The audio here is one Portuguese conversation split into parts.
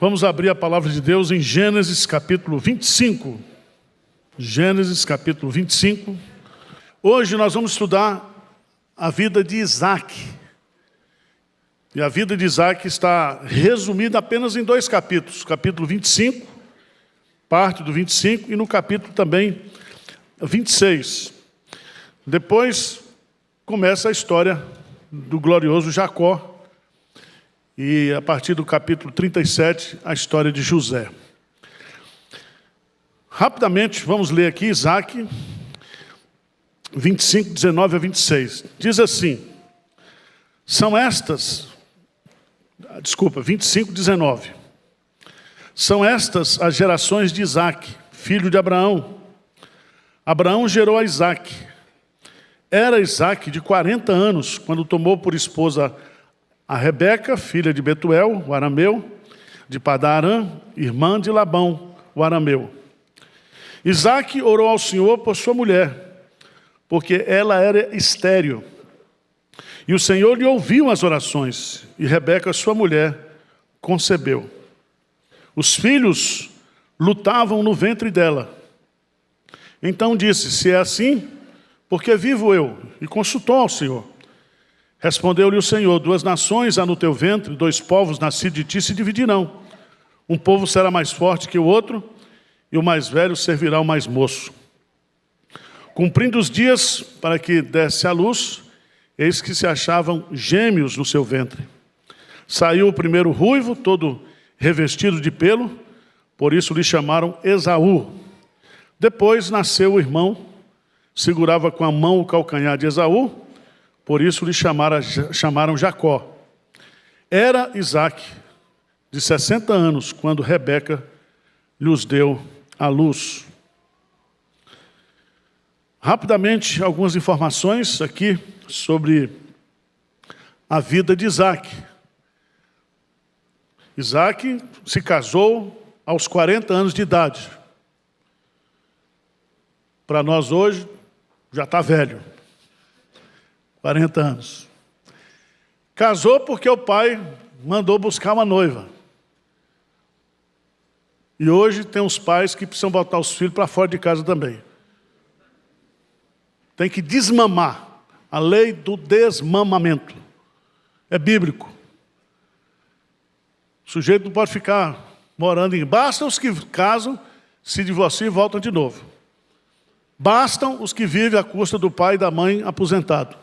Vamos abrir a palavra de Deus em Gênesis capítulo 25. Gênesis capítulo 25. Hoje nós vamos estudar a vida de Isaac. E a vida de Isaac está resumida apenas em 2 capítulos. Capítulo 25, parte do 25, e no capítulo também 26. Depois começa a história do glorioso Jacó. E a partir do capítulo 37, a história de José. Rapidamente, vamos ler aqui Isaac 25, 19 a 26. Diz assim, 25, 19. São estas as gerações de Isaac, filho de Abraão. Abraão gerou a Isaac. Era Isaac de 40 anos, quando tomou por esposa a Rebeca, filha de Betuel, o arameu, de Padan-Arã, irmã de Labão, o arameu. Isaac orou ao Senhor por sua mulher, porque ela era estéril. E o Senhor lhe ouviu as orações, e Rebeca, sua mulher, concebeu. Os filhos lutavam no ventre dela. Então disse, se é assim, por que vivo eu? E consultou ao Senhor. Respondeu-lhe o Senhor, 2 nações há no teu ventre, 2 povos nascidos de ti se dividirão. Um povo será mais forte que o outro, e o mais velho servirá ao mais moço. Cumprindo os dias para que desse à luz, eis que se achavam gêmeos no seu ventre. Saiu o primeiro ruivo, todo revestido de pelo, por isso lhe chamaram Esaú. Depois nasceu o irmão, segurava com a mão o calcanhar de Esaú, por isso lhe chamaram Jacó. Era Isaac, de 60 anos, quando Rebeca lhes deu a luz. Rapidamente, algumas informações aqui sobre a vida de Isaac. Isaac se casou aos 40 anos de idade. Para nós hoje, já está velho. 40 anos. Casou porque o pai mandou buscar uma noiva. E hoje tem uns pais que precisam botar os filhos para fora de casa também. Tem que desmamar. A lei do desmamamento. É bíblico. O sujeito não pode ficar morando em... Basta os que casam, se divorciam e voltam de novo. Bastam os que vivem à custa do pai e da mãe aposentado.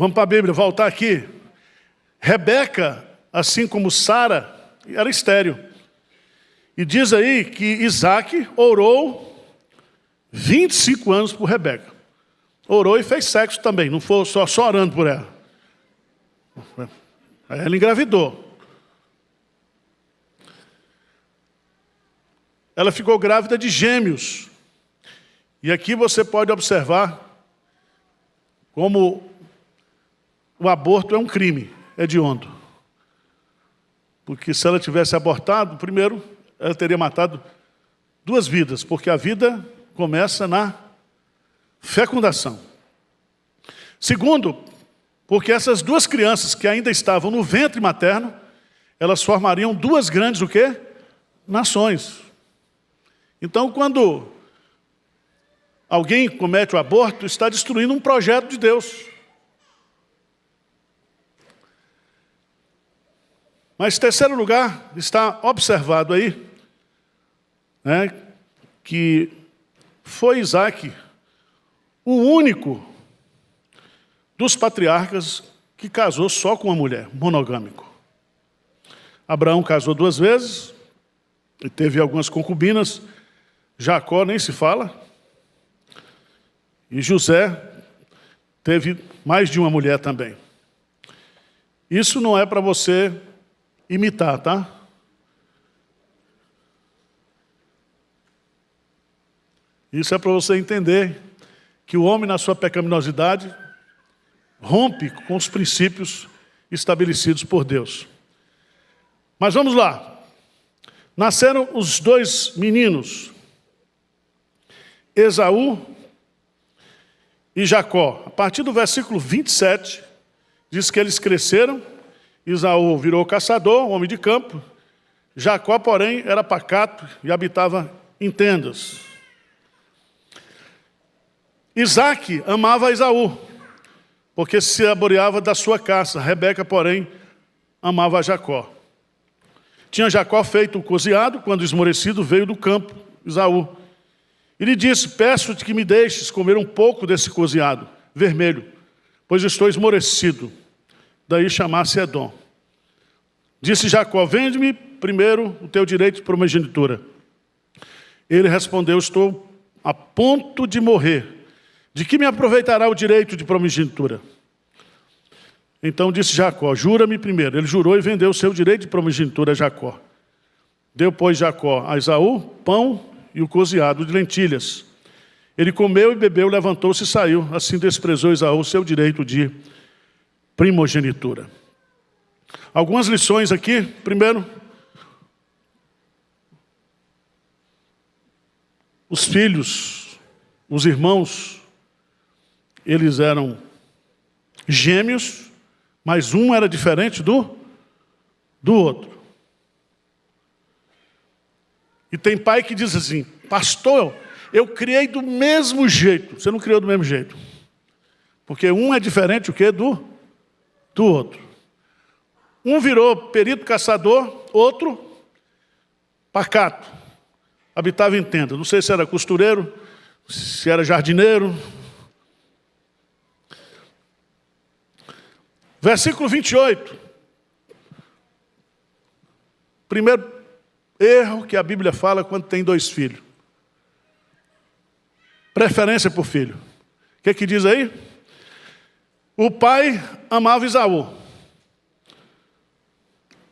Vamos para a Bíblia, voltar aqui. Rebeca, assim como Sara, era estéril. E diz aí que Isaac orou 25 anos por Rebeca. Orou e fez sexo também, não foi só orando por ela. Ela engravidou. Ela ficou grávida de gêmeos. E aqui você pode observar como o aborto é um crime, hediondo. Porque se ela tivesse abortado, primeiro, ela teria matado 2 vidas, porque a vida começa na fecundação. Segundo, porque essas 2 crianças que ainda estavam no ventre materno, elas formariam 2 grandes, o quê? Nações. Então, quando alguém comete o aborto, está destruindo um projeto de Deus. Mas, em terceiro lugar, está observado aí, né, que foi Isaac o único dos patriarcas que casou só com uma mulher, monogâmico. Abraão casou 2 vezes, e teve algumas concubinas. Jacó nem se fala. E José teve mais de uma mulher também. Isso não é para você imitar, tá? Isso é para você entender que o homem, na sua pecaminosidade, rompe com os princípios estabelecidos por Deus. Mas vamos lá. Nasceram os 2 meninos, Esaú e Jacó. A partir do versículo 27, Diz que eles cresceram, Esaú virou caçador, homem de campo, Jacó, porém, era pacato e habitava em tendas. Isaque amava Esaú, porque se saboreava da sua caça. Rebeca, porém, amava Jacó. Tinha Jacó feito o coziado, quando esmorecido veio do campo Esaú. E lhe disse: peço-te que me deixes comer um pouco desse coziado vermelho, pois estou esmorecido. Daí chamasse Edom. Disse Jacó: vende-me primeiro o teu direito de primogenitura. Ele respondeu: estou a ponto de morrer. De que me aproveitará o direito de primogenitura? Então disse Jacó: jura-me primeiro. Ele jurou e vendeu o seu direito de primogenitura a Jacó. Deu, pois, Jacó a Esaú pão e o coziado de lentilhas. Ele comeu e bebeu, levantou-se e saiu. Assim desprezou Esaú o seu direito de primogenitura. Algumas lições aqui. Primeiro, os filhos, os irmãos, eles eram gêmeos, mas um era diferente do outro. E tem pai que diz assim: pastor, eu criei do mesmo jeito. Você não criou do mesmo jeito. Porque um é diferente o quê? Do outro. Um virou perito caçador, outro pacato. Habitava em tenda. Não sei se era costureiro, se era jardineiro. Versículo 28. Primeiro erro que a Bíblia fala quando tem dois filhos. Preferência por filho. O que diz aí? O pai amava Esaú.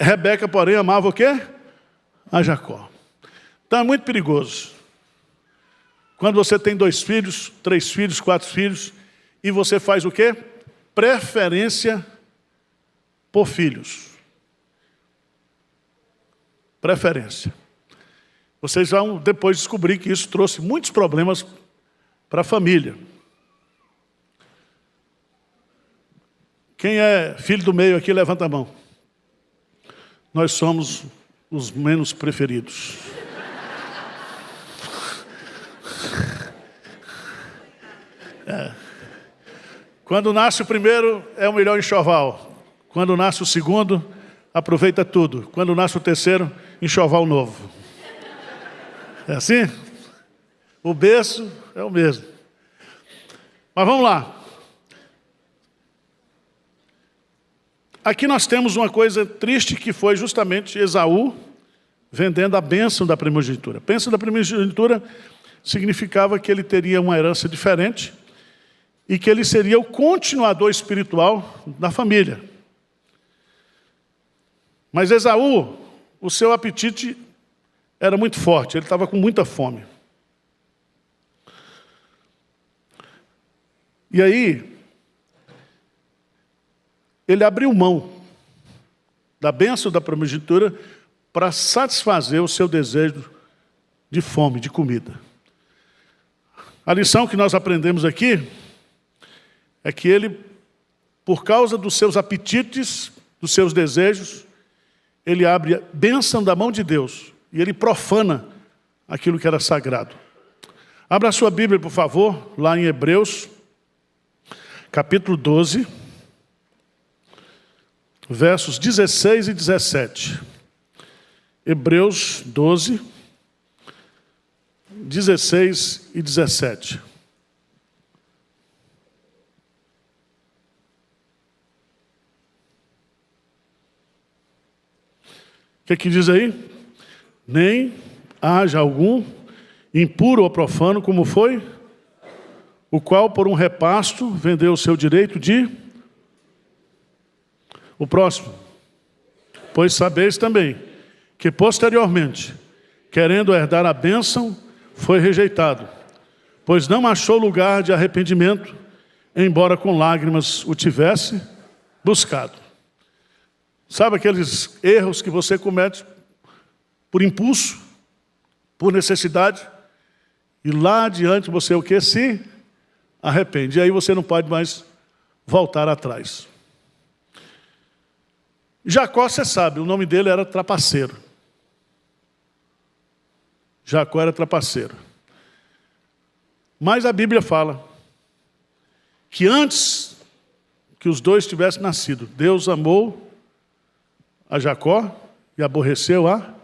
Rebeca, porém, amava o quê? A Jacó. Então é muito perigoso. Quando você tem dois filhos, 3 filhos, 4 filhos, e você faz o quê? Preferência por filhos. Preferência. Vocês vão depois descobrir que isso trouxe muitos problemas para a família. Quem é filho do meio aqui, levanta a mão. Nós somos os menos preferidos. Quando nasce o primeiro, é o melhor enxoval. Quando nasce o segundo, aproveita tudo. Quando nasce o terceiro, enxoval novo. É assim? O berço é o mesmo. Mas vamos lá. Aqui nós temos uma coisa triste que foi justamente Esaú vendendo a bênção da primogenitura. A bênção da primogenitura significava que ele teria uma herança diferente e que ele seria o continuador espiritual da família. Mas Esaú, o seu apetite era muito forte, ele estava com muita fome. E aí, ele abriu mão da bênção da primogenitura para satisfazer o seu desejo de fome, de comida. A lição que nós aprendemos aqui é que ele, por causa dos seus apetites, dos seus desejos, ele abre a bênção da mão de Deus e ele profana aquilo que era sagrado. Abra a sua Bíblia, por favor, lá em Hebreus, capítulo 12, versos 16 e 17. Hebreus 12, 16 e 17. O que diz aí? Nem haja algum impuro ou profano, como foi, o qual por um repasto vendeu o seu direito de... O próximo. Pois sabeis também que posteriormente, querendo herdar a bênção, foi rejeitado, pois não achou lugar de arrependimento, embora com lágrimas o tivesse buscado. Sabe aqueles erros que você comete por impulso, por necessidade, e lá adiante você o que? Se arrepende. E aí você não pode mais voltar atrás. Jacó, você sabe, o nome dele era trapaceiro. Jacó era trapaceiro. Mas a Bíblia fala que antes que os dois tivessem nascido, Deus amou a Jacó e aborreceu a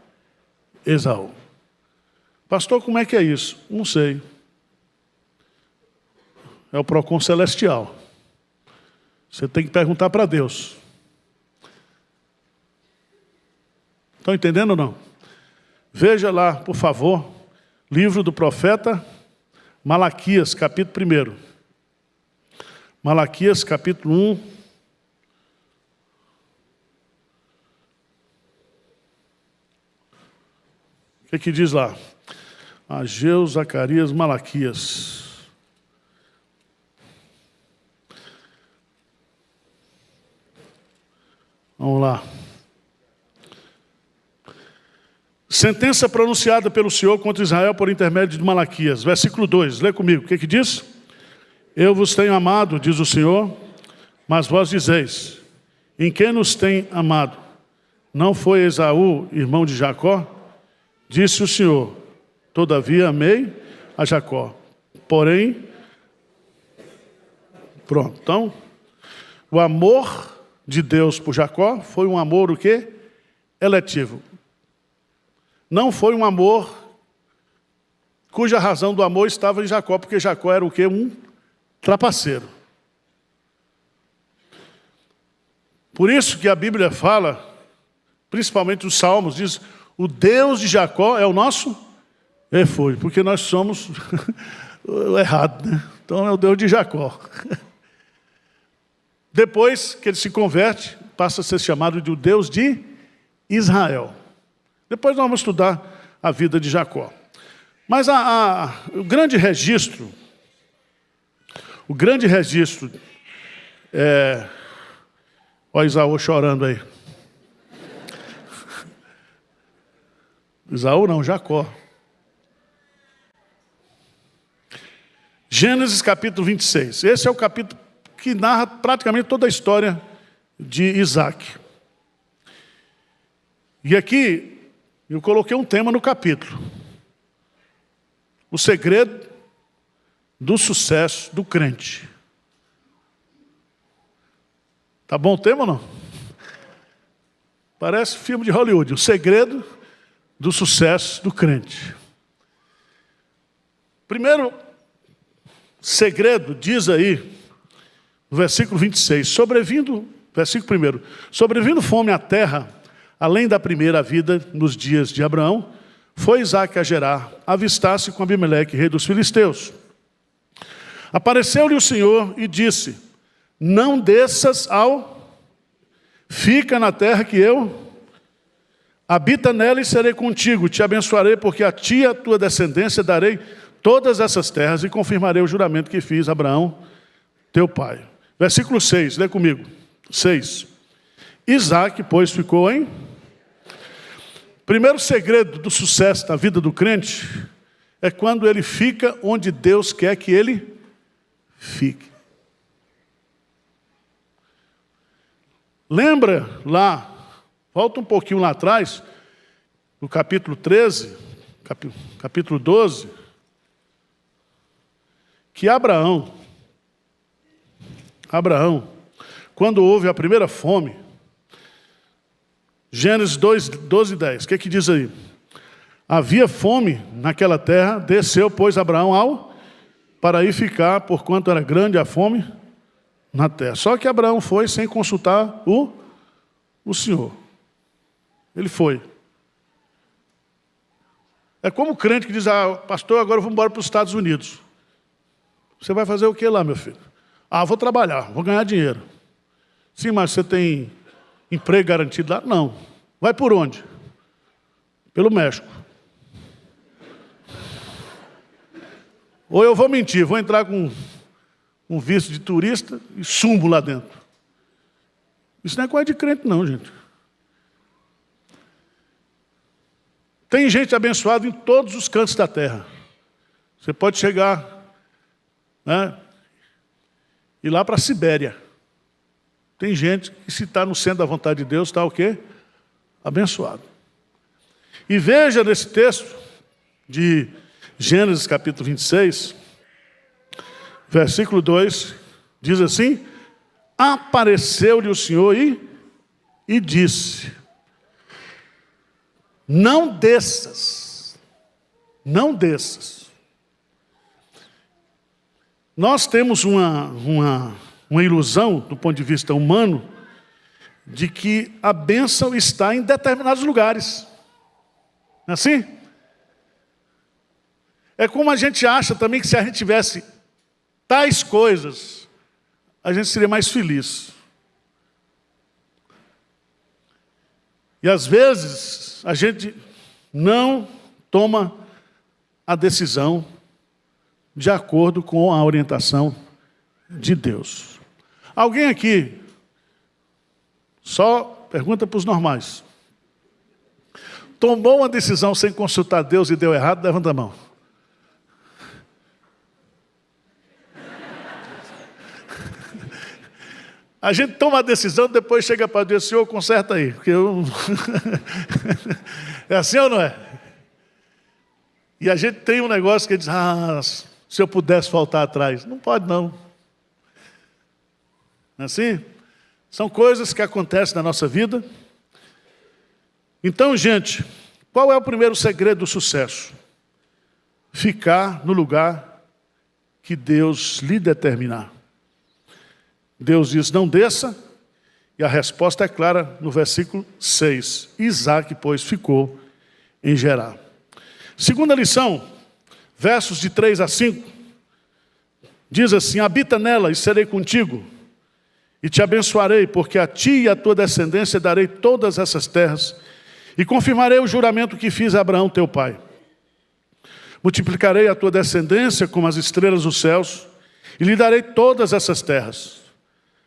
Esaú. Pastor, como é que é isso? Não sei. É o PROCON celestial. Você tem que perguntar para Deus. Estão entendendo ou não? Veja lá, por favor, livro do profeta Malaquias, capítulo 1. Malaquias, capítulo 1. O que diz lá? Ageu, Zacarias, Malaquias. Vamos lá. Sentença pronunciada pelo Senhor contra Israel por intermédio de Malaquias. Versículo 2, lê comigo. O que diz? Eu vos tenho amado, diz o Senhor, mas vós dizeis, em quem nos tem amado? Não foi Esaú, irmão de Jacó? Disse o Senhor, todavia amei a Jacó. Porém, pronto. Então, o amor de Deus por Jacó foi um amor o quê? Eletivo. Não foi um amor cuja razão do amor estava em Jacó, porque Jacó era o quê? Um trapaceiro. Por isso que a Bíblia fala, principalmente os Salmos, diz, o Deus de Jacó é o nosso refúgio, porque nós somos o errado, né? Então é o Deus de Jacó. Depois que ele se converte, passa a ser chamado de o Deus de Israel. Depois nós vamos estudar a vida de Jacó. Mas o grande registro é... Olha Esaú chorando aí. Esaú não, Jacó. Gênesis capítulo 26. Esse é o capítulo que narra praticamente toda a história de Isaac. E aqui eu coloquei um tema no capítulo. O segredo do sucesso do crente. Tá bom o tema ou não? Parece filme de Hollywood. O segredo do sucesso do crente. Primeiro segredo, diz aí, no versículo 26, versículo 1, sobrevindo fome à terra, além da primeira vida nos dias de Abraão, foi Isaque a Gerar, avistar-se com Abimeleque, rei dos filisteus. Apareceu-lhe o Senhor e disse, não desças fica na terra que eu, habita nela e serei contigo, te abençoarei, porque a ti e a tua descendência darei todas essas terras e confirmarei o juramento que fiz a Abraão, teu pai. Versículo 6, lê comigo. 6. Isaque, pois, ficou em... Primeiro segredo do sucesso da vida do crente é quando ele fica onde Deus quer que ele fique. Lembra lá, volta um pouquinho lá atrás, no capítulo 13, capítulo 12, que Abraão, quando houve a primeira fome, Gênesis 2, 12 e 10, o que diz aí? Havia fome naquela terra, desceu, pois, Abraão para ir ficar, porquanto era grande a fome na terra. Só que Abraão foi sem consultar o Senhor. Ele foi. É como o crente que diz, pastor, agora eu vou embora para os Estados Unidos. Você vai fazer o que lá, meu filho? Vou trabalhar, vou ganhar dinheiro. Sim, mas você tem emprego garantido lá? Não. Vai por onde? Pelo México. Ou eu vou mentir, vou entrar com um visto de turista e sumbo lá dentro. Isso não é coisa de crente não, gente. Tem gente abençoada em todos os cantos da terra. Você pode chegar, né, ir lá para a Sibéria. Tem gente que, se está no centro da vontade de Deus, está o quê? Abençoado. E veja nesse texto de Gênesis capítulo 26, versículo 2, diz assim: apareceu-lhe o Senhor e disse: não desças, não desças. Nós temos uma ilusão, do ponto de vista humano, de que a bênção está em determinados lugares. Não é assim? É como a gente acha também que, se a gente tivesse tais coisas, a gente seria mais feliz. E às vezes a gente não toma a decisão de acordo com a orientação de Deus. Alguém aqui, só pergunta para os normais, tomou uma decisão sem consultar Deus e deu errado? Levanta a mão. A gente toma a decisão, depois chega para Deus: Senhor, conserta aí, porque eu... É assim ou não é? E a gente tem um negócio que diz: se eu pudesse voltar atrás. Não pode, não. Não é assim? São coisas que acontecem na nossa vida. Então, gente, qual é o primeiro segredo do sucesso? Ficar no lugar que Deus lhe determinar. Deus diz: não desça, e a resposta é clara no versículo 6. Isaac, pois, ficou em Gerar. Segunda lição, versos de 3 a 5, diz assim: habita nela e serei contigo, e te abençoarei, porque a ti e a tua descendência darei todas essas terras, e confirmarei o juramento que fiz a Abraão teu pai. Multiplicarei a tua descendência como as estrelas dos céus, e lhe darei todas essas terras.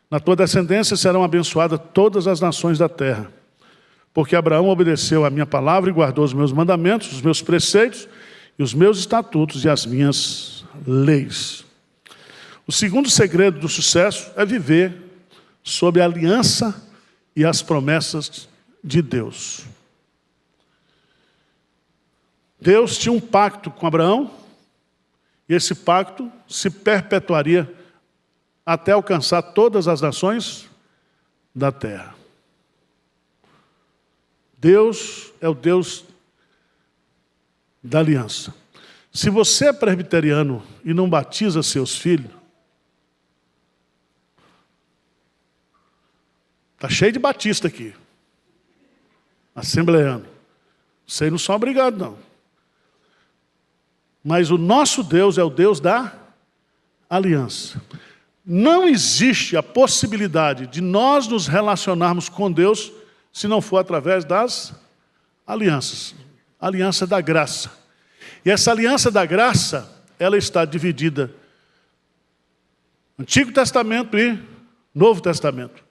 Na tua descendência serão abençoadas todas as nações da terra, porque Abraão obedeceu a minha palavra e guardou os meus mandamentos, os meus preceitos, e os meus estatutos e as minhas leis. O segundo segredo do sucesso é viver sob a aliança e as promessas de Deus. Deus tinha um pacto com Abraão, e esse pacto se perpetuaria até alcançar todas as nações da terra. Deus é o Deus da aliança. Se você é presbiteriano e não batiza seus filhos, está cheio de batista aqui, assembleano. Vocês não são obrigados, não. Mas o nosso Deus é o Deus da aliança. Não existe a possibilidade de nós nos relacionarmos com Deus se não for através das alianças. Aliança da graça. E essa aliança da graça, ela está dividida Antigo Testamento e Novo Testamento.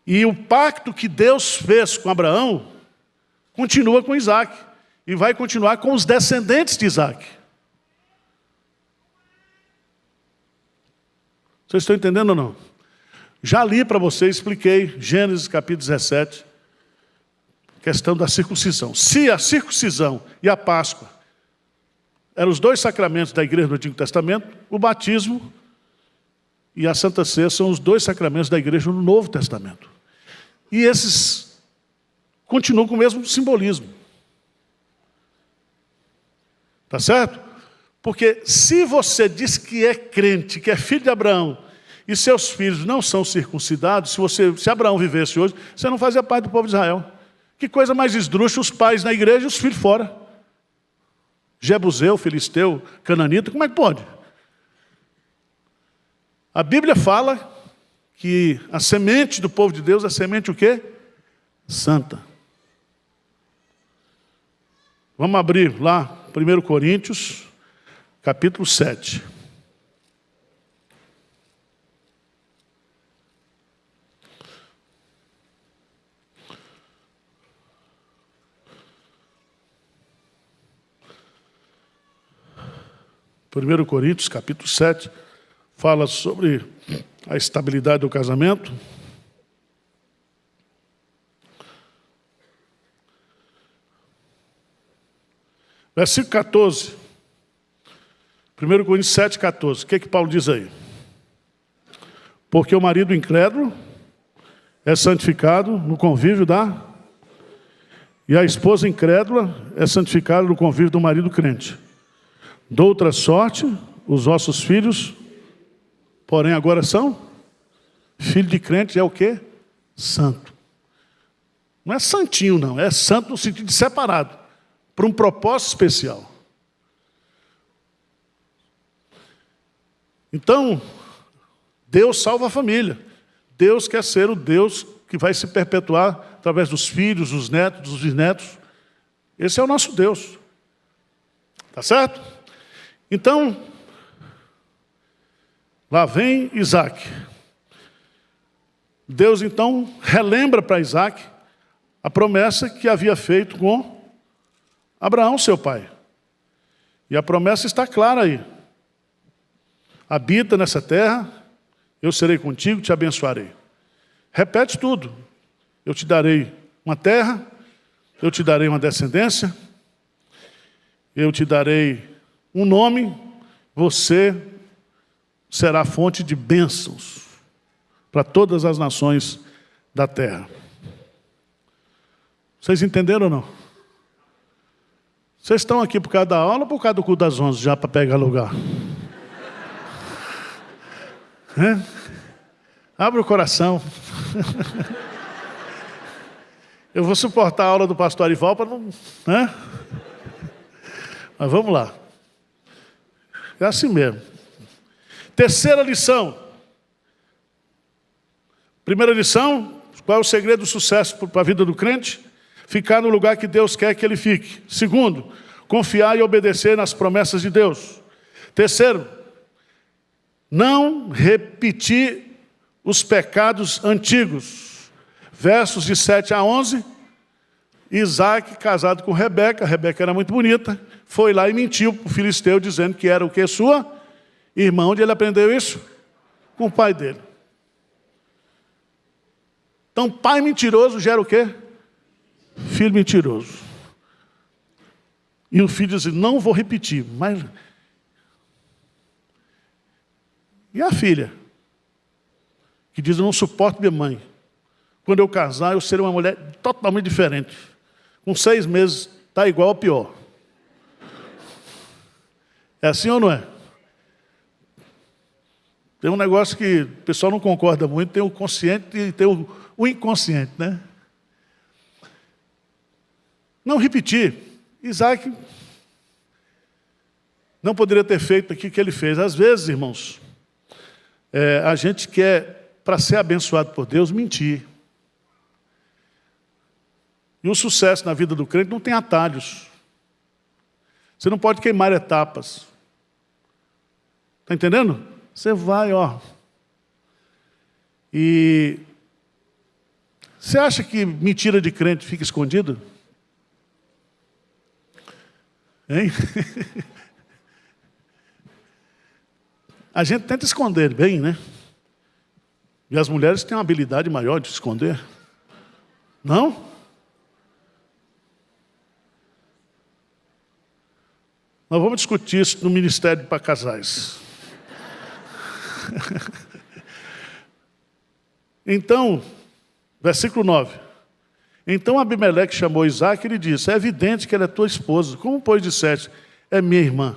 E o pacto que Deus fez com Abraão continua com Isaac. E vai continuar com os descendentes de Isaac. Vocês estão entendendo ou não? Já li para vocês, expliquei, Gênesis capítulo 17, questão da circuncisão. Se a circuncisão e a Páscoa eram os dois sacramentos da igreja do Antigo Testamento, o batismo e a Santa Ceia são os dois sacramentos da igreja no Novo Testamento. E esses continuam com o mesmo simbolismo. Tá certo? Porque se você diz que é crente, que é filho de Abraão, e seus filhos não são circuncidados, se Abraão vivesse hoje, você não fazia parte do povo de Israel. Que coisa mais esdrúxula, os pais na igreja e os filhos fora. Jebuseu, filisteu, cananita, como é que pode? A Bíblia fala que a semente do povo de Deus é semente o quê? Santa. Vamos abrir lá, 1 Coríntios, capítulo 7. Primeiro Coríntios, capítulo 7, fala sobre a estabilidade do casamento. Versículo 14. 1 Coríntios 7, 14. O que Paulo diz aí? Porque o marido incrédulo é santificado no convívio e a esposa incrédula é santificada no convívio do marido crente. Doutra sorte, os vossos filhos, porém agora são filho de crente, é o quê? Santo. Não é santinho, não. É santo no sentido de separado, para um propósito especial. Então, Deus salva a família. Deus quer ser o Deus que vai se perpetuar através dos filhos, dos netos, dos bisnetos. Esse é o nosso Deus. Tá certo? Então, lá vem Isaac. Deus, então, relembra para Isaac a promessa que havia feito com Abraão, seu pai. E a promessa está clara aí. Habita nessa terra, eu serei contigo, te abençoarei. Repete tudo. Eu te darei uma terra, eu te darei uma descendência, eu te darei um nome, você será fonte de bênçãos para todas as nações da terra. Vocês entenderam ou não? Vocês estão aqui por causa da aula ou por causa do culto das 11 já para pegar lugar? Abre o coração. Eu vou suportar a aula do pastor Arival para não... Mas vamos lá. É assim mesmo. Terceira lição. Primeira lição, qual é o segredo do sucesso para a vida do crente? Ficar no lugar que Deus quer que ele fique. Segundo, confiar e obedecer nas promessas de Deus. Terceiro, não repetir os pecados antigos. Versos de 7 a 11, Isaac, casado com Rebeca, Rebeca era muito bonita, foi lá e mentiu para o filisteu, dizendo que era o que? Sua irmã. Onde ele aprendeu isso? Com o pai dele. Então, pai mentiroso gera o quê? Filho mentiroso. E o filho diz, não vou repetir, mas... E a filha? Que diz, eu não suporto minha mãe. Quando eu casar, eu serei uma mulher totalmente diferente. Com 6 meses, está igual ou pior. É assim ou não é? Tem um negócio que o pessoal não concorda muito, tem o consciente e tem o inconsciente, né? Não repetir. Isaac não poderia ter feito aquilo que ele fez. Às vezes, irmãos, a gente quer, para ser abençoado por Deus, mentir. E o sucesso na vida do crente não tem atalhos. Você não pode queimar etapas. Está entendendo? Você vai, ó. E você acha que mentira de crente fica escondida? Hein? A gente tenta esconder bem, né? E as mulheres têm uma habilidade maior de esconder. Não? Nós vamos discutir isso no Ministério para Casais. Então, versículo 9. Então Abimeleque chamou Isaac e lhe disse, é evidente que ela é tua esposa. Como, pois, disseste, é minha irmã?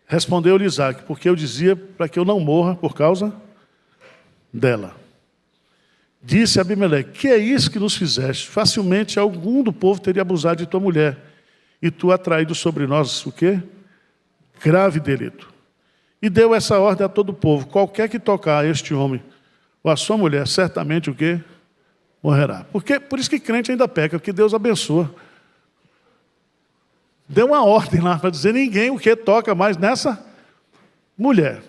Respondeu-lhe Isaac, porque eu dizia para que eu não morra por causa dela. Disse Abimeleque, que é isso que nos fizeste? Facilmente algum do povo teria abusado de tua mulher. E tu atraído sobre nós, o quê? Grave delito. E deu essa ordem a todo o povo, qualquer que tocar a este homem ou a sua mulher, certamente o quê? Morrerá. Por isso que crente ainda peca, porque Deus abençoa. Deu uma ordem lá para dizer, ninguém o que toca mais nessa mulher.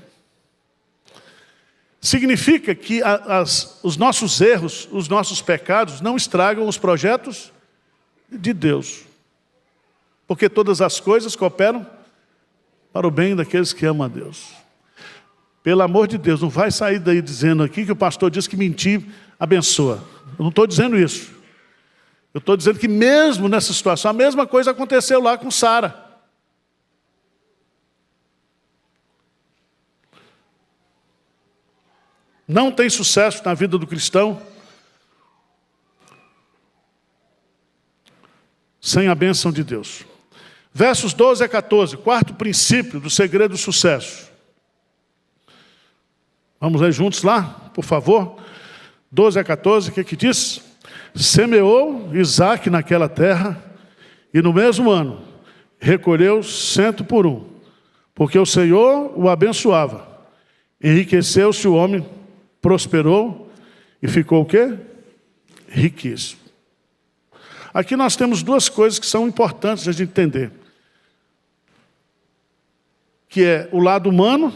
Significa que os nossos erros, os nossos pecados não estragam os projetos de Deus. Porque todas as coisas cooperam para o bem daqueles que amam a Deus. Pelo amor de Deus, não vai sair daí dizendo aqui que o pastor diz que mentir abençoa. Eu não estou dizendo isso. Eu estou dizendo que mesmo nessa situação, a mesma coisa aconteceu lá com Sara. Não tem sucesso na vida do cristão sem a bênção de Deus. Versos 12 a 14, quarto princípio do segredo do sucesso. Vamos ler juntos lá, por favor. 12 a 14, o que diz? Semeou Isaque naquela terra, e no mesmo ano recolheu 100 por 1, porque o Senhor o abençoava. Enriqueceu-se o homem, prosperou e ficou o quê? Riquíssimo. Aqui nós temos duas coisas que são importantes de a gente entender. Que é o lado humano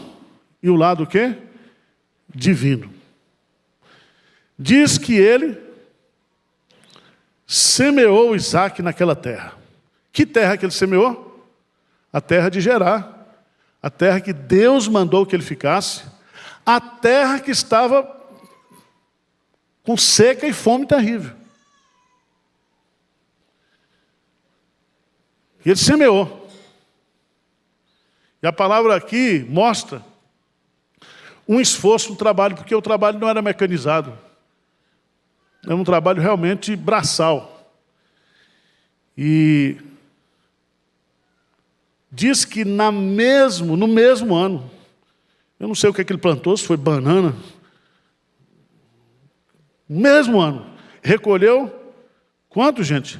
e o lado o quê? Divino. Diz que ele semeou Isaque naquela terra. Que terra que ele semeou? A terra de Gerar. A terra que Deus mandou que ele ficasse. A terra que estava com seca e fome terrível. E ele semeou. E a palavra aqui mostra um esforço, um trabalho, porque o trabalho não era mecanizado. Era um trabalho realmente braçal. E diz que no mesmo ano, eu não sei o que ele plantou, se foi banana, no mesmo ano, recolheu quanto, gente?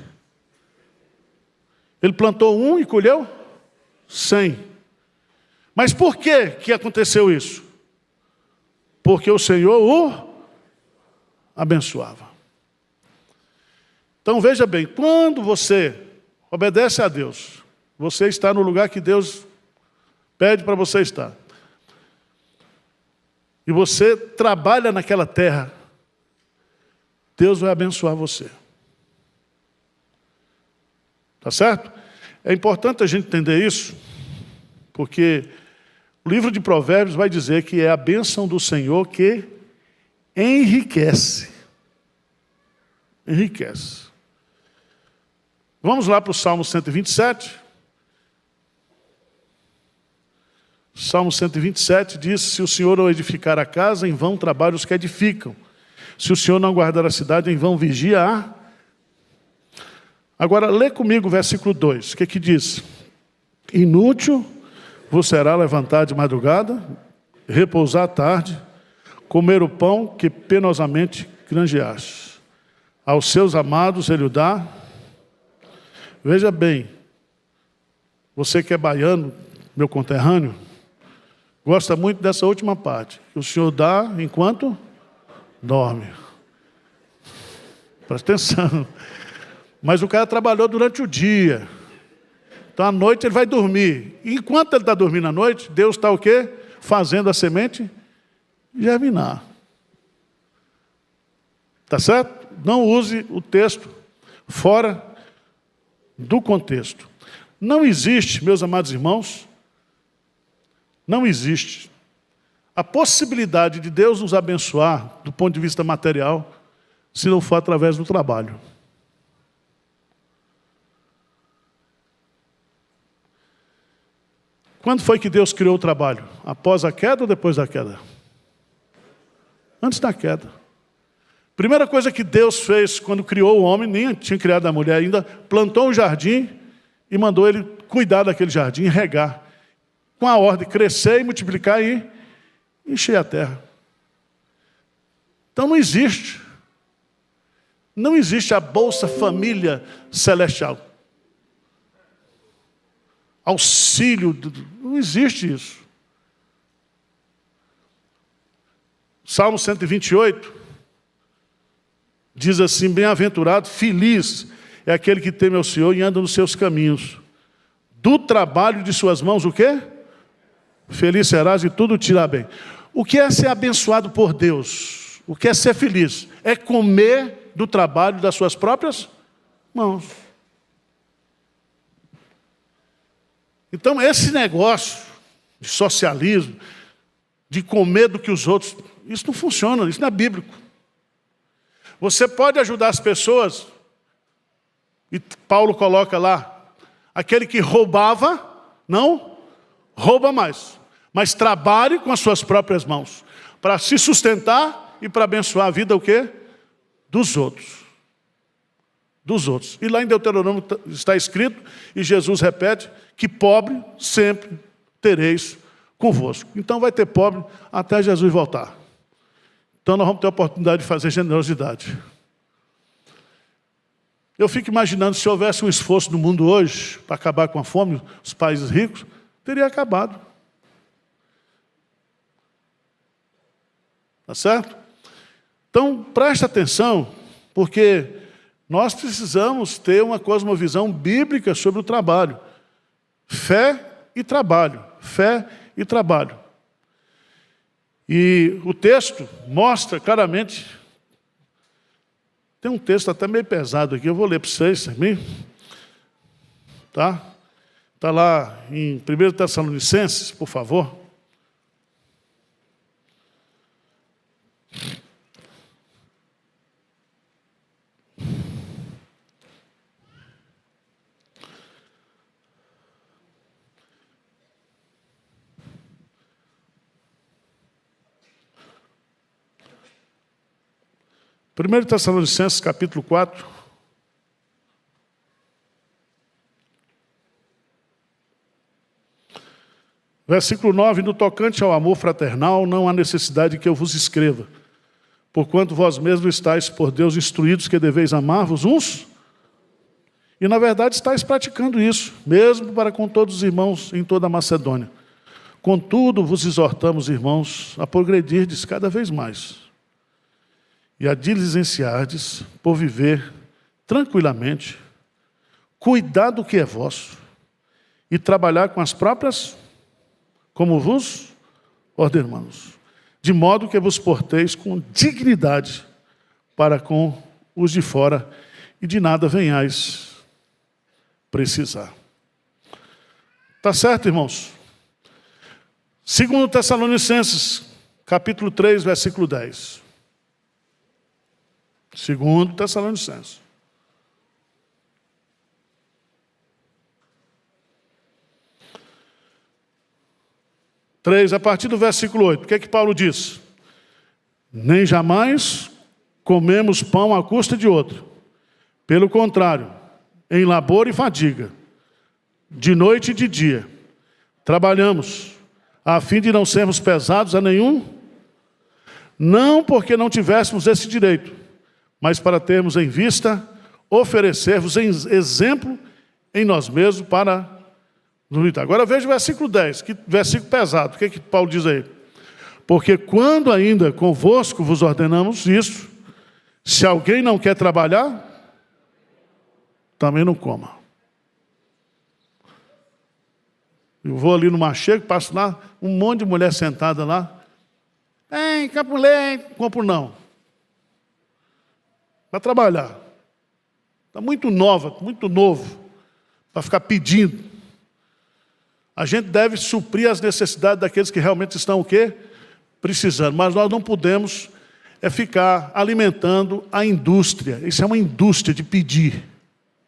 Ele plantou 1 e colheu 100. Mas por que aconteceu isso? Porque o Senhor o abençoava. Então veja bem, quando você obedece a Deus, você está no lugar que Deus pede para você estar. E você trabalha naquela terra, Deus vai abençoar você. Tá certo? É importante a gente entender isso, porque o livro de Provérbios vai dizer que é a bênção do Senhor que enriquece. Enriquece. Vamos lá para o Salmo 127. Salmo 127 diz: se o Senhor não edificar a casa, em vão trabalham os que edificam. Se o Senhor não guardar a cidade, em vão vigia a... Agora, lê comigo o versículo 2. O que diz? Inútil vos será levantar de madrugada, repousar à tarde, comer o pão que penosamente granjeaste. Aos seus amados ele o dá. Veja bem, você que é baiano, meu conterrâneo, gosta muito dessa última parte, que o Senhor dá enquanto dorme. Presta atenção. Mas o cara trabalhou durante o dia. Então à noite ele vai dormir. E enquanto ele está dormindo à noite, Deus está o quê? Fazendo a semente germinar. Tá certo? Não use o texto fora do contexto. Não existe, meus amados irmãos, não existe a possibilidade de Deus nos abençoar do ponto de vista material se não for através do trabalho. Quando foi que Deus criou o trabalho? Após a queda ou depois da queda? Antes da queda. Primeira coisa que Deus fez quando criou o homem, nem tinha criado a mulher ainda, plantou um jardim e mandou ele cuidar daquele jardim, regar. Com a ordem de crescer e multiplicar e encher a terra. Então não existe a Bolsa Família Celestial. Auxílio, não existe isso. Salmo 128 diz assim: bem-aventurado, feliz é aquele que teme ao Senhor e anda nos seus caminhos. Do trabalho de suas mãos, o quê? Feliz serás e tudo te irá bem. O que é ser abençoado por Deus? O que é ser feliz? É comer do trabalho das suas próprias mãos. Então esse negócio de socialismo, de comer do que os outros. Isso não funciona, isso não é bíblico. Você pode ajudar as pessoas, e Paulo coloca lá, aquele que roubava, não rouba mais, mas trabalhe com as suas próprias mãos, para se sustentar e para abençoar a vida o quê? Dos outros. Dos outros. E lá em Deuteronômio está escrito, e Jesus repete, que pobre sempre tereis convosco. Então vai ter pobre até Jesus voltar. Então nós vamos ter a oportunidade de fazer generosidade. Eu fico imaginando, se houvesse um esforço no mundo hoje para acabar com a fome, os países ricos, teria acabado. Tá certo? Então, preste atenção, porque nós precisamos ter uma cosmovisão bíblica sobre o trabalho. Fé e trabalho. Fé e trabalho. E o texto mostra claramente, tem um texto até meio pesado aqui, eu vou ler para vocês também. Tá? Está lá em 1 Tessalonicenses, por favor. Primeiro Tessalonicenses, capítulo 4. Versículo 9, no tocante ao amor fraternal, não há necessidade que eu vos escreva, porquanto vós mesmos estáis por Deus instruídos que deveis amar-vos uns, e na verdade estáis praticando isso, mesmo para com todos os irmãos em toda a Macedônia. Contudo, vos exortamos, irmãos, a progredirdes cada vez mais, e a diligenciardes por viver tranquilamente, cuidar do que é vosso, e trabalhar com as próprias, como vos ordenamos, de modo que vos porteis com dignidade para com os de fora, e de nada venhais precisar. Tá certo, irmãos? 2 Tessalonicenses, capítulo 3, versículo 10. 2 Tessalonicenses. 3, a partir do versículo 8. O que é que Paulo diz? Nem jamais comemos pão à custa de outro. Pelo contrário, em labor e fadiga, de noite e de dia, trabalhamos, a fim de não sermos pesados a nenhum, não porque não tivéssemos esse direito, mas para termos em vista, oferecer-vos em exemplo em nós mesmos para nos imitar. Agora veja o versículo 10, que versículo pesado. O que é que Paulo diz aí? Porque quando ainda convosco vos ordenamos isso, se alguém não quer trabalhar, também não coma. Eu vou ali no Machego, passo lá, um monte de mulher sentada lá. Ei, capulé, compro não. Para trabalhar. Está muito nova, muito novo, para ficar pedindo. A gente deve suprir as necessidades daqueles que realmente estão o quê? Precisando. Mas nós não podemos ficar alimentando a indústria. Isso é uma indústria de pedir.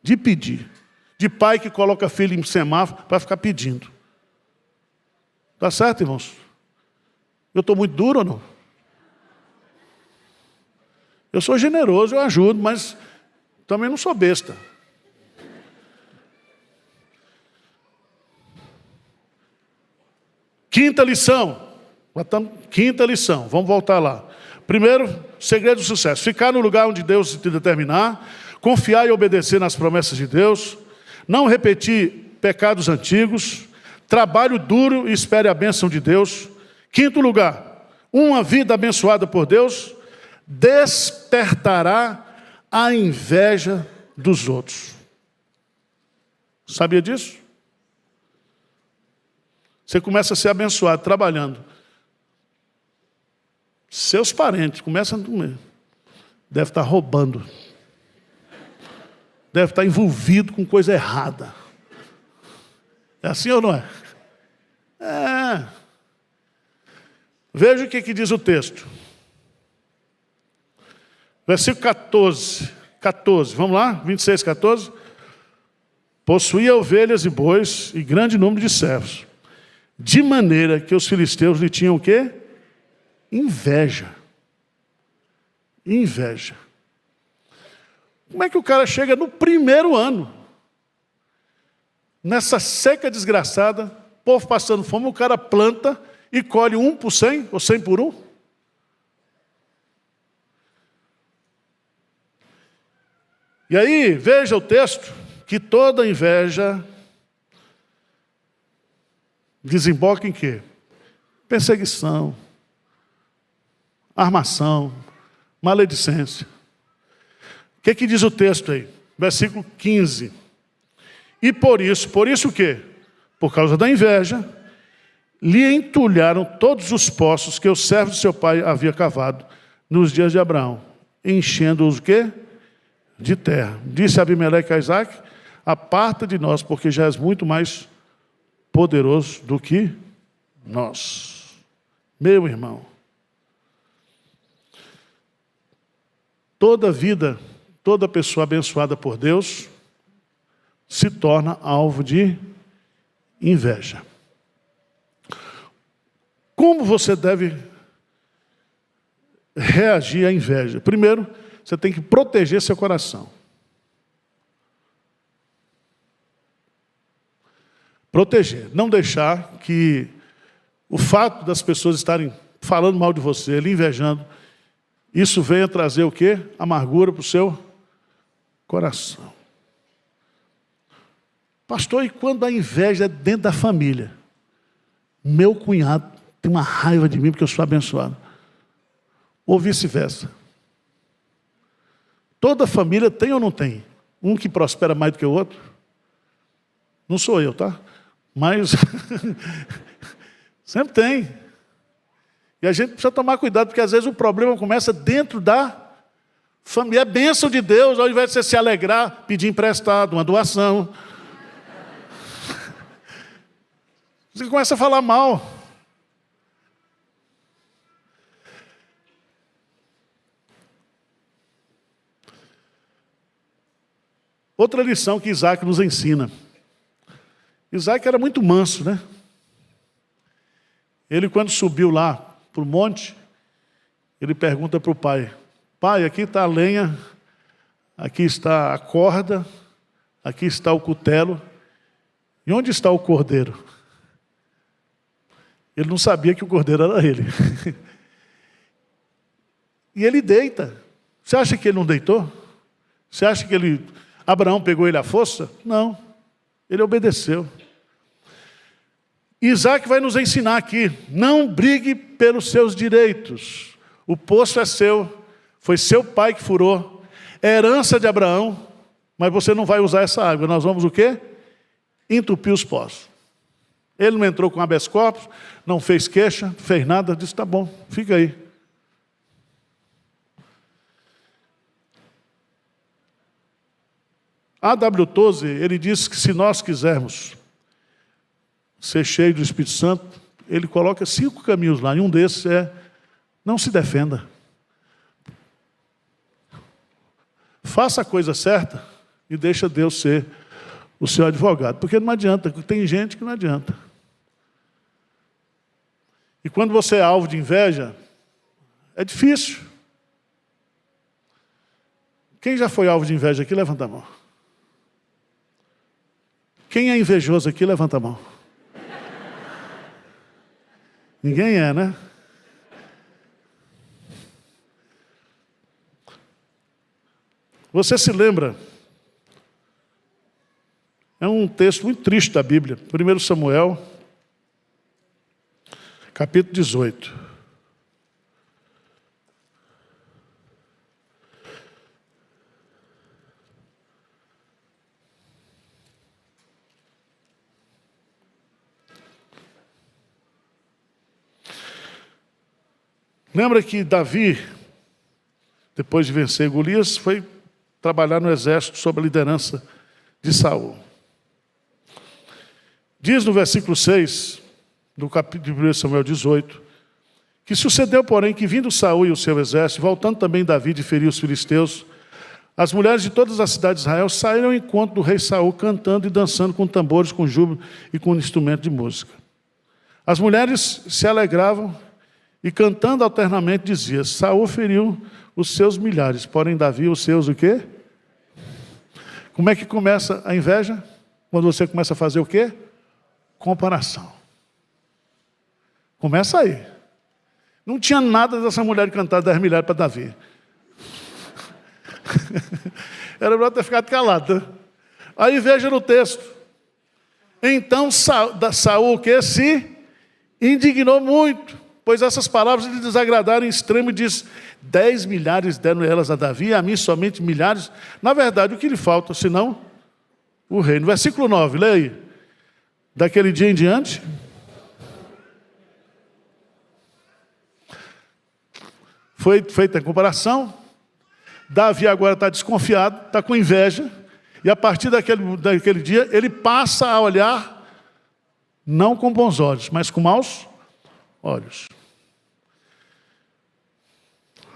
De pedir. De pai que coloca filho em semáforo para ficar pedindo. Tá certo, irmãos? Eu estou muito duro ou não? Eu sou generoso, eu ajudo, mas também não sou besta. Quinta lição, vamos voltar lá. Primeiro, segredo do sucesso. Ficar no lugar onde Deus te determinar, confiar e obedecer nas promessas de Deus, não repetir pecados antigos, trabalho duro e espere a bênção de Deus. Quinto lugar, uma vida abençoada por Deus despertará a inveja dos outros. Sabia disso? Você começa a ser abençoado trabalhando. Seus parentes começam a... Deve estar roubando. Deve estar envolvido com coisa errada. É assim ou não é? É. Veja o que diz o texto. Versículo 14, vamos lá? 26, 14. Possuía ovelhas e bois e grande número de servos, de maneira que os filisteus lhe tinham o quê? Inveja. Inveja. Como é que o cara chega no primeiro ano, nessa seca desgraçada, povo passando fome, o cara planta e colhe 1 por 100, ou 100 por 1? E aí, veja o texto, que toda inveja desemboca em quê? Perseguição, armação, maledicência. O que diz o texto aí? Versículo 15. E por isso o quê? Por causa da inveja, lhe entulharam todos os poços que o servo de seu pai havia cavado nos dias de Abraão, enchendo-os o quê? De terra. Disse Abimeleque a Isaque: aparta de nós, porque já és muito mais poderoso do que nós. Meu irmão, toda vida, toda pessoa abençoada por Deus se torna alvo de inveja. Como você deve reagir à inveja? Primeiro, você tem que proteger seu coração. Proteger. Não deixar que o fato das pessoas estarem falando mal de você, lhe invejando, isso venha trazer o quê? Amargura para o seu coração. Pastor, e quando a inveja é dentro da família? Meu cunhado tem uma raiva de mim porque eu sou abençoado. Ou vice-versa. Toda família tem ou não tem? Um que prospera mais do que o outro? Não sou eu, tá? Mas sempre tem. E a gente precisa tomar cuidado, porque às vezes o problema começa dentro da família. É bênção de Deus, ao invés de você se alegrar, pedir emprestado, uma doação. Você começa a falar mal. Outra lição que Isaac nos ensina. Isaac era muito manso, né? Ele, quando subiu lá para o monte, ele pergunta para o pai: pai, aqui está a lenha, aqui está a corda, aqui está o cutelo, e onde está o cordeiro? Ele não sabia que o cordeiro era ele. E ele deita. Você acha que ele não deitou? Você acha que Abraão pegou ele à força? Não. Ele obedeceu. Isaac vai nos ensinar aqui: não brigue pelos seus direitos. O poço é seu, foi seu pai que furou, é herança de Abraão, mas você não vai usar essa água. Nós vamos o quê? Entupir os poços. Ele não entrou com habeas corpus, não fez queixa, não fez nada, disse: tá bom, fica aí. A.W. Tozer, ele diz que se nós quisermos ser cheio do Espírito Santo, ele coloca 5 caminhos lá, e um desses é: não se defenda. Faça a coisa certa e deixa Deus ser o seu advogado. Porque não adianta, tem gente que não adianta. E quando você é alvo de inveja, é difícil. Quem já foi alvo de inveja aqui, levanta a mão. Quem é invejoso aqui, levanta a mão. Ninguém é, né? Você se lembra? É um texto muito triste da Bíblia. 1 Samuel, capítulo 18. Lembra que Davi, depois de vencer Golias, foi trabalhar no exército sob a liderança de Saul. Diz no versículo 6, do capítulo de 1 Samuel 18, Que sucedeu, porém, que vindo Saul e o seu exército, voltando também Davi de ferir os filisteus, as mulheres de todas as cidades de Israel saíram ao encontro do rei Saul, cantando e dançando com tambores, com júbilo e com instrumento de música. As mulheres se alegravam e, cantando alternamente, diziam: Saul feriu os seus milhares, porém Davi os seus o quê? Como é que começa a inveja? Quando você começa a fazer o quê? Comparação. Começa aí. Não tinha nada dessa mulher de cantar 10 milhares para Davi. Era melhor ter ficado calado. Tá? Aí veja no texto. Então Saul que se indignou muito, pois essas palavras lhe desagradaram em extremo, e disse: 10 milhares deram elas a Davi, e a mim somente milhares. Na verdade, o que lhe falta, senão o reino? Versículo 9, leia aí. Daquele dia em diante, foi feita a comparação. Davi agora está desconfiado, está com inveja, e a partir daquele dia, ele passa a olhar, não com bons olhos, mas com maus olhos.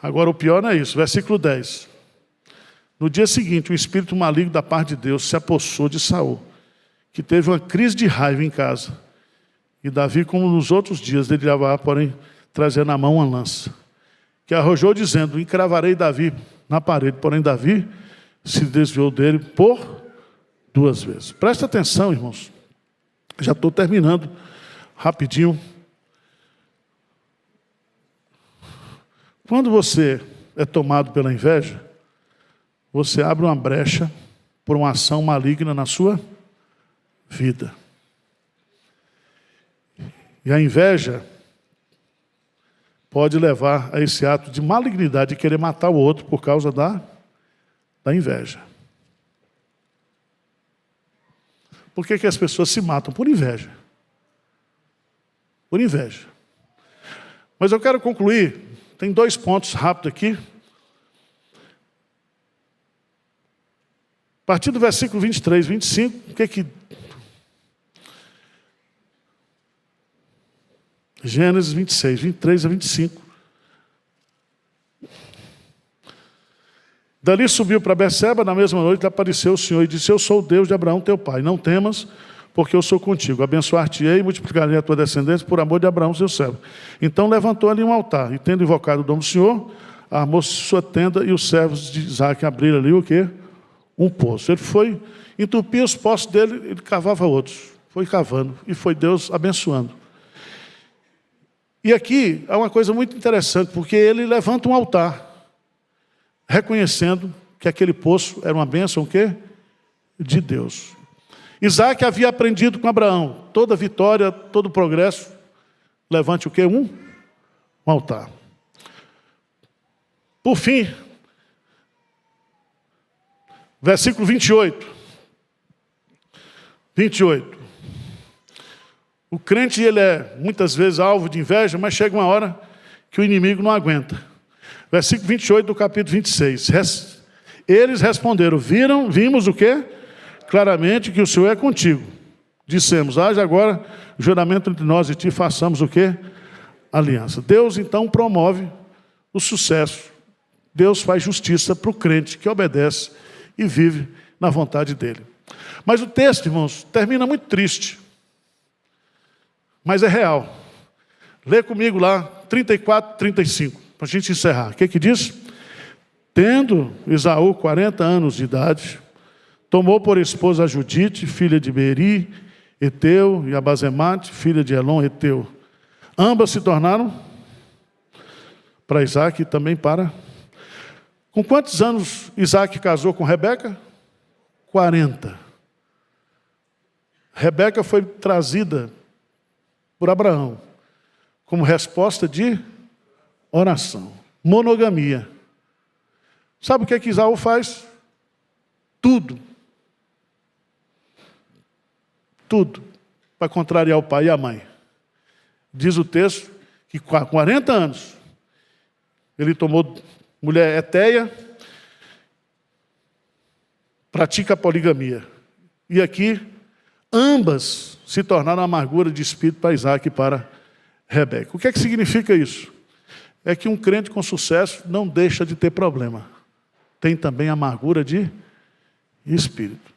Agora o pior não é isso, versículo 10. No dia seguinte, um espírito maligno da parte de Deus se apossou de Saul, que teve uma crise de raiva em casa. E Davi, como nos outros dias, dedilhava, porém, trazendo na mão uma lança, que arrojou dizendo: encravarei Davi na parede. Porém Davi se desviou dele por 2 vezes. Presta atenção, irmãos. Já estou terminando rapidinho. Quando você é tomado pela inveja, você abre uma brecha por uma ação maligna na sua vida. E a inveja pode levar a esse ato de malignidade, de querer matar o outro por causa da inveja. Por que as pessoas se matam? Por inveja. Por inveja. Mas eu quero concluir, tem 2 pontos rápidos aqui. A partir do versículo 23, 25, o que Gênesis 26, 23 a 25. Dali subiu para Berseba, na mesma noite apareceu o Senhor e disse: eu sou o Deus de Abraão teu pai, não temas, porque eu sou contigo. Abençoar-te-ei e multiplicarei a tua descendência por amor de Abraão, seu servo. Então levantou ali um altar, e tendo invocado o nome do Senhor, armou sua tenda, e os servos de Isaac abriram ali o quê? Um poço. Ele foi entupir os poços dele, ele cavava outros. Foi cavando, e foi Deus abençoando. E aqui há uma coisa muito interessante, porque ele levanta um altar, reconhecendo que aquele poço era uma bênção, o quê? De Deus. Isaac havia aprendido com Abraão: toda vitória, todo progresso, levante o quê? Um altar. Por fim, versículo 28. 28. O crente, ele é muitas vezes alvo de inveja, mas chega uma hora que o inimigo não aguenta. Versículo 28 do capítulo 26. Eles responderam: vimos o quê? Claramente que o Senhor é contigo. Dissemos: haja agora juramento entre nós e ti, façamos o quê? Aliança. Deus então promove o sucesso. Deus faz justiça para o crente que obedece e vive na vontade dele. Mas o texto, irmãos, termina muito triste. Mas é real. Lê comigo lá, 34, 35, para a gente encerrar. O que diz? Tendo Esaú 40 anos de idade, tomou por esposa a Judite, filha de Beri, Eteu, e a Basemate, filha de Elon, Eteu. Ambas se tornaram para Isaac e também para... Com quantos anos Isaac casou com Rebeca? 40. Rebeca foi trazida por Abraão como resposta de oração. Monogamia. Sabe o que Esaú faz? Tudo para contrariar o pai e a mãe. Diz o texto que com 40 anos ele tomou mulher etéia, pratica a poligamia. E aqui ambas se tornaram amargura de espírito para Isaac e para Rebeca. O que significa isso? é que um crente com sucesso não deixa de ter problema. Tem também amargura de espírito.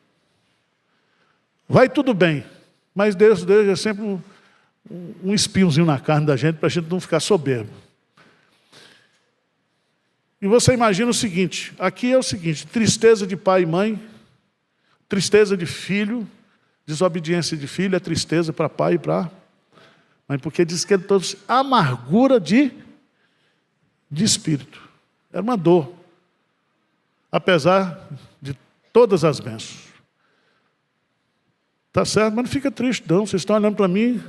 Vai tudo bem, mas Deus deixa sempre um espinhozinho na carne da gente para a gente não ficar soberbo. E você imagina o seguinte, aqui é o seguinte, tristeza de pai e mãe, tristeza de filho, desobediência de filho é tristeza para pai e para mãe, porque diz que ele trouxe amargura de espírito. Era uma dor, apesar de todas as bênçãos. Tá certo, mas não fica triste não, vocês estão olhando para mim,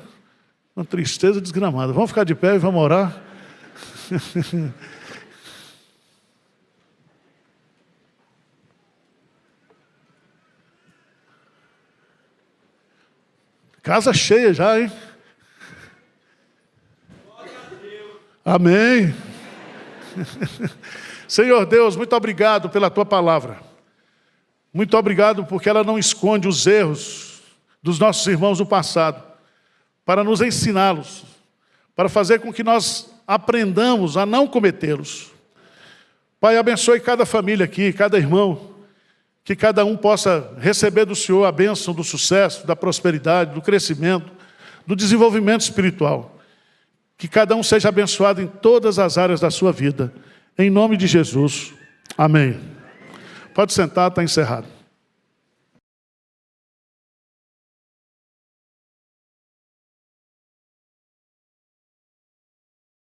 uma tristeza desgramada. Vamos ficar de pé e vamos orar. Casa cheia já, hein? Amém. Senhor Deus, muito obrigado pela Tua palavra. Muito obrigado porque ela não esconde os erros dos nossos irmãos do passado, para nos ensiná-los, para fazer com que nós aprendamos a não cometê-los. Pai, abençoe cada família aqui, cada irmão, que cada um possa receber do Senhor a bênção do sucesso, da prosperidade, do crescimento, do desenvolvimento espiritual. Que cada um seja abençoado em todas as áreas da sua vida. Em nome de Jesus. Amém. Pode sentar, está encerrado.